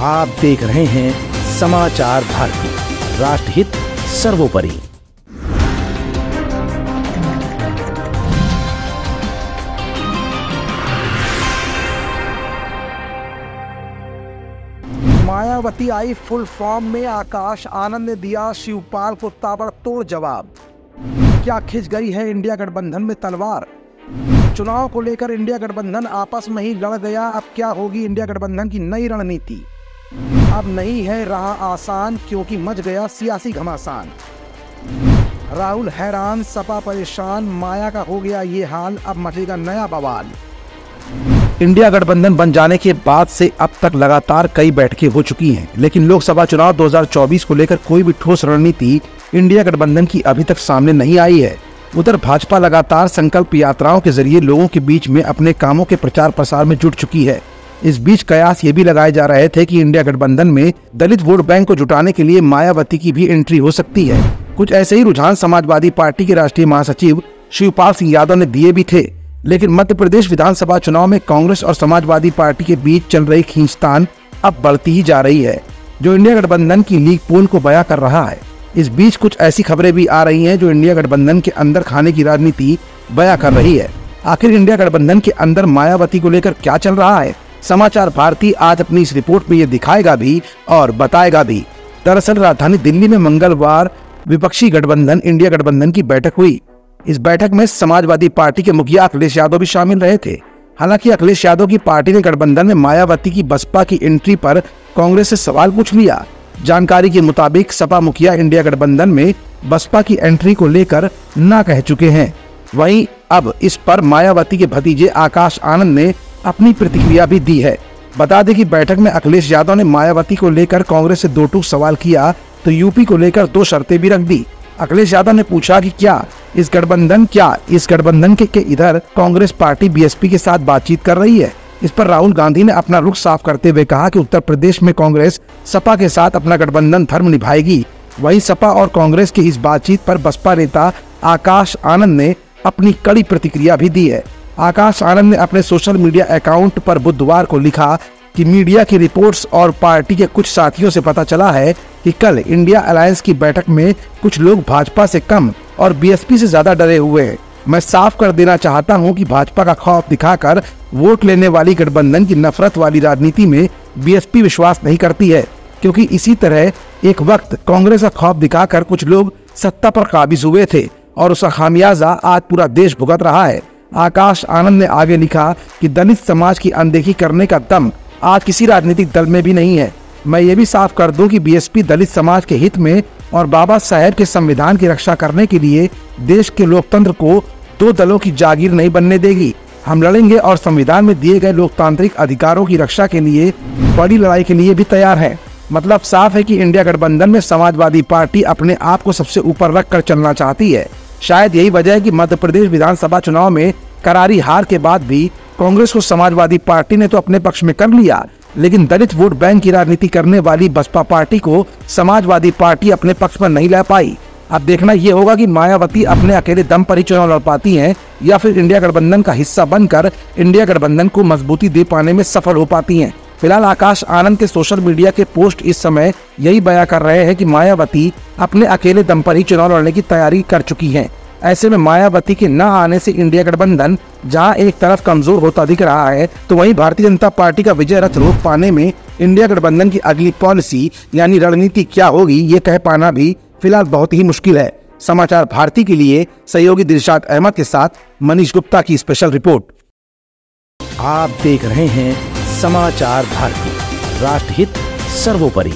आप देख रहे हैं समाचार भारती, राष्ट्रहित सर्वोपरि। मायावती आई फुल फॉर्म में, आकाश आनंद ने दिया शिवपाल को ताबड़तोड़ जवाब। क्या खिंच गई है इंडिया गठबंधन में तलवार? चुनाव को लेकर इंडिया गठबंधन आपस में ही लड़ गया। अब क्या होगी इंडिया गठबंधन की नई रणनीति? अब नहीं है रहा आसान, क्योंकि मच गया सियासी घमासान। राहुल हैरान, सपा परेशान, माया का हो गया ये हाल, अब मचेगा नया बवाल। इंडिया गठबंधन बन जाने के बाद से अब तक लगातार कई बैठकें हो चुकी हैं, लेकिन लोकसभा चुनाव 2024 को लेकर कोई भी ठोस रणनीति इंडिया गठबंधन की अभी तक सामने नहीं आई है। उधर भाजपा लगातार संकल्प यात्राओं के जरिए लोगों के बीच में अपने कामों के प्रचार प्रसार में जुट चुकी है। इस बीच कयास ये भी लगाए जा रहे थे कि इंडिया गठबंधन में दलित वोट बैंक को जुटाने के लिए मायावती की भी एंट्री हो सकती है। कुछ ऐसे ही रुझान समाजवादी पार्टी के राष्ट्रीय महासचिव शिवपाल सिंह यादव ने दिए भी थे, लेकिन मध्य प्रदेश विधानसभा चुनाव में कांग्रेस और समाजवादी पार्टी के बीच चल रही खींचतान अब बढ़ती ही जा रही है, जो इंडिया गठबंधन की लीग पोल को बयां कर रहा है। इस बीच कुछ ऐसी खबरें भी आ रही हैं जो इंडिया गठबंधन के अंदर खाने की राजनीति बयां कर रही है। आखिर इंडिया गठबंधन के अंदर मायावती को लेकर क्या चल रहा है? समाचार भारती आज अपनी इस रिपोर्ट में ये दिखाएगा भी और बताएगा भी। दरअसल राजधानी दिल्ली में मंगलवार विपक्षी गठबंधन इंडिया गठबंधन की बैठक हुई। इस बैठक में समाजवादी पार्टी के मुखिया अखिलेश यादव भी शामिल रहे थे। हालांकि अखिलेश यादव की पार्टी ने गठबंधन में मायावती की बसपा की एंट्री पर कांग्रेस से सवाल पूछ लिया। जानकारी के मुताबिक सपा मुखिया इंडिया गठबंधन में बसपा की एंट्री को लेकर ना कह चुके हैं। वहीं अब इस पर मायावती के भतीजे आकाश आनंद ने अपनी प्रतिक्रिया भी दी है। बता दें कि बैठक में अखिलेश यादव ने मायावती को लेकर कांग्रेस से दो टूक सवाल किया तो यूपी को लेकर दो शर्तें भी रख दी। अखिलेश यादव ने पूछा कि क्या इस गठबंधन के इधर कांग्रेस पार्टी बीएसपी के साथ बातचीत कर रही है। इस पर राहुल गांधी ने अपना रुख साफ करते हुए कहा कि उत्तर प्रदेश में कांग्रेस सपा के साथ अपना गठबंधन धर्म निभाएगी। वहीं सपा और कांग्रेस की इस बातचीत पर बसपा नेता आकाश आनंद ने अपनी कड़ी प्रतिक्रिया भी दी है। आकाश आनंद ने अपने सोशल मीडिया अकाउंट पर बुधवार को लिखा कि मीडिया की रिपोर्ट्स और पार्टी के कुछ साथियों से पता चला है कि कल इंडिया अलायंस की बैठक में कुछ लोग भाजपा से कम और बीएसपी से ज्यादा डरे हुए हैं। मैं साफ कर देना चाहता हूं कि भाजपा का खौफ दिखाकर वोट लेने वाली गठबंधन की नफरत वाली राजनीति में बीएसपी विश्वास नहीं करती है, क्योंकि इसी तरह एक वक्त कांग्रेस का खौफ दिखाकर कुछ लोग सत्ता पर काबिज हुए थे और उसका खामियाजा आज पूरा देश भुगत रहा है। आकाश आनंद ने आगे लिखा कि दलित समाज की अनदेखी करने का दम आज किसी राजनीतिक दल में भी नहीं है। मैं ये भी साफ कर दूं कि बीएसपी दलित समाज के हित में और बाबा साहेब के संविधान की रक्षा करने के लिए देश के लोकतंत्र को दो दलों की जागीर नहीं बनने देगी। हम लड़ेंगे और संविधान में दिए गए लोकतांत्रिक अधिकारों की रक्षा के लिए बड़ी लड़ाई के लिए भी तैयार है। मतलब साफ है कि इंडिया गठबंधन में समाजवादी पार्टी अपने आप को सबसे ऊपर रख कर चलना चाहती है। शायद यही वजह है कि मध्य प्रदेश विधानसभा चुनाव में करारी हार के बाद भी कांग्रेस को समाजवादी पार्टी ने तो अपने पक्ष में कर लिया, लेकिन दलित वोट बैंक की राजनीति करने वाली बसपा पार्टी को समाजवादी पार्टी अपने पक्ष पर नहीं ला पाई। अब देखना ये होगा कि मायावती अपने अकेले दम पर ही चुनाव लड़ पाती हैं या फिर इंडिया गठबंधन का हिस्सा बनकर इंडिया गठबंधन को मजबूती दे पाने में सफल हो पाती हैं। फिलहाल आकाश आनंद के सोशल मीडिया के पोस्ट इस समय यही बयां कर रहे हैं कि मायावती अपने अकेले दम पर ही चुनाव लड़ने की तैयारी कर चुकी है। ऐसे में मायावती के न आने से इंडिया गठबंधन जहां एक तरफ कमजोर होता दिख रहा है, तो वहीं भारतीय जनता पार्टी का विजय रथ रोक पाने में इंडिया गठबंधन की अगली पॉलिसी यानी रणनीति क्या होगी, ये कह पाना भी फिलहाल बहुत ही मुश्किल है। समाचार भारती के लिए सहयोगी दिलशाद अहमद के साथ मनीष गुप्ता की स्पेशल रिपोर्ट। आप देख रहे हैं समाचार भारती, राष्ट्रहित सर्वोपरि।